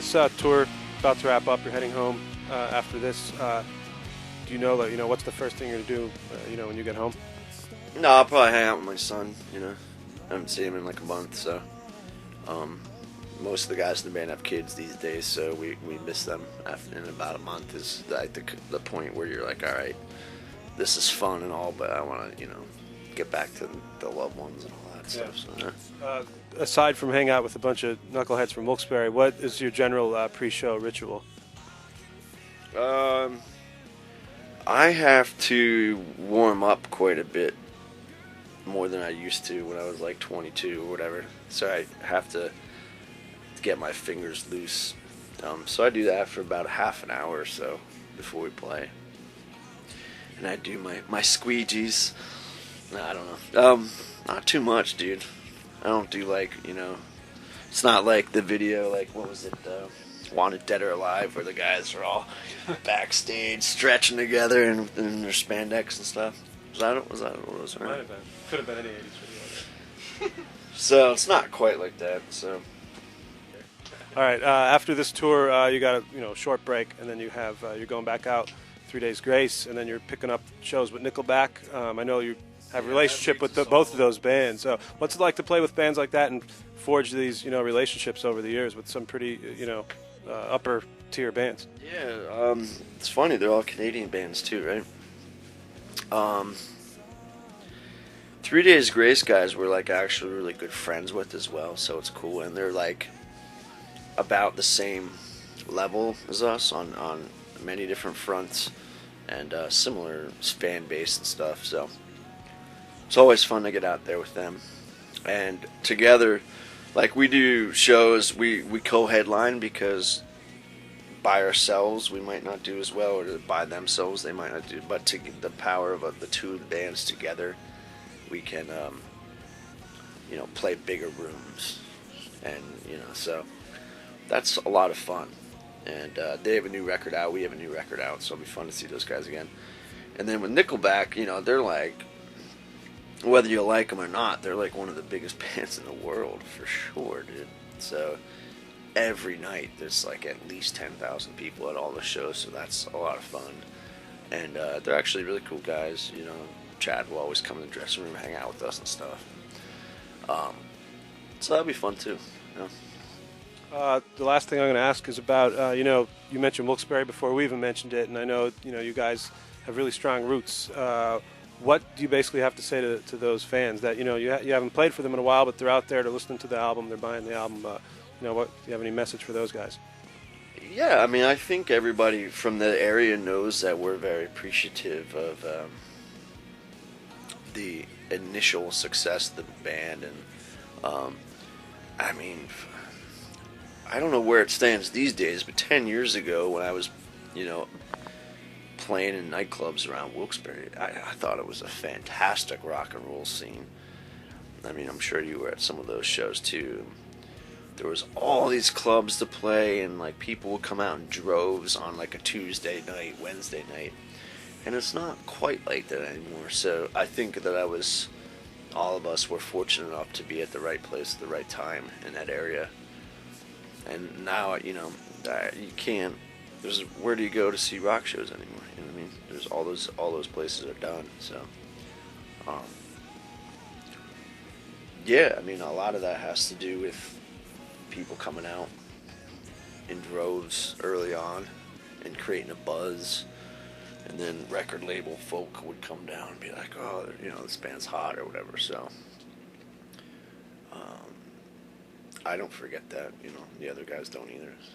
This tour about to wrap up. You're heading home after this. Do you know that what's the first thing you're gonna do? When you get home. No, I'll probably hang out with my son. I haven't seen him in like a month, so. Most of the guys in the band have kids these days, so we miss them in about a month. Is I think the point where you're like, all right, this is fun and all, but I want to get back to the loved ones and all that stuff. So, aside from hanging out with a bunch of knuckleheads from Wilkes-Barre, what is your general pre-show ritual? I have to warm up quite a bit more than I used to when I was like 22 or whatever. So I have to get my fingers loose. So I do that for about a half an hour or so before we play. And I do my squeegees. No, I don't know. Not too much, dude. I don't do it's not like the video, like, what was it, Wanted Dead or Alive, where the guys are all backstage stretching together in their spandex and stuff. Was that what it was? Might have been. Could have been any 80s video. So it's not quite like that, so. All right. After this tour, you got a short break, and then you have you're going back out 3 days grace, and then you're picking up shows with Nickelback. I know you have a relationship with both of those bands. So what's it like to play with bands like that and forge these relationships over the years with some pretty upper tier bands? Yeah, it's funny. They're all Canadian bands too, right? 3 Days Grace guys we're like actually really good friends with as well, so it's cool, and they're like about the same level as us on many different fronts, and similar fan base and stuff, so it's always fun to get out there with them. And together, like, we do shows, we co-headline, because by ourselves we might not do as well, or by themselves they might not do, but to the power of the two bands together, we can play bigger rooms, and so that's a lot of fun. And they have a new record out, we have a new record out, so it'll be fun to see those guys again. And then with Nickelback, they're like, whether you like them or not, they're like one of the biggest bands in the world for sure, dude. So every night there's like at least 10,000 people at all the shows, so that's a lot of fun. And they're actually really cool guys. Chad will always come in the dressing room, hang out with us and stuff. So that'll be fun too. The last thing I'm going to ask is about, you mentioned Wilkes-Barre before we even mentioned it, and I know, you guys have really strong roots. What do you basically have to say to those fans that, you haven't played for them in a while, but they're out there, they're listening to the album, they're buying the album? What do you have any message for those guys? Yeah, I mean, I think everybody from the area knows that we're very appreciative of the initial success of the band, and I mean, I don't know where it stands these days, but 10 years ago when I was, playing in nightclubs around Wilkes-Barre, I thought it was a fantastic rock and roll scene. I mean, I'm sure you were at some of those shows too. There was all these clubs to play, and like people would come out in droves on like a Tuesday night, Wednesday night, and it's not quite like that anymore. So I think that all of us were fortunate enough to be at the right place at the right time in that area. And now, you can't. Where do you go to see rock shows anymore? You know what I mean? There's all those places are done. So, yeah, I mean, a lot of that has to do with people coming out in droves early on and creating a buzz, and then record label folk would come down and be like, oh, this band's hot or whatever. So, I don't forget that. The other guys don't either. So.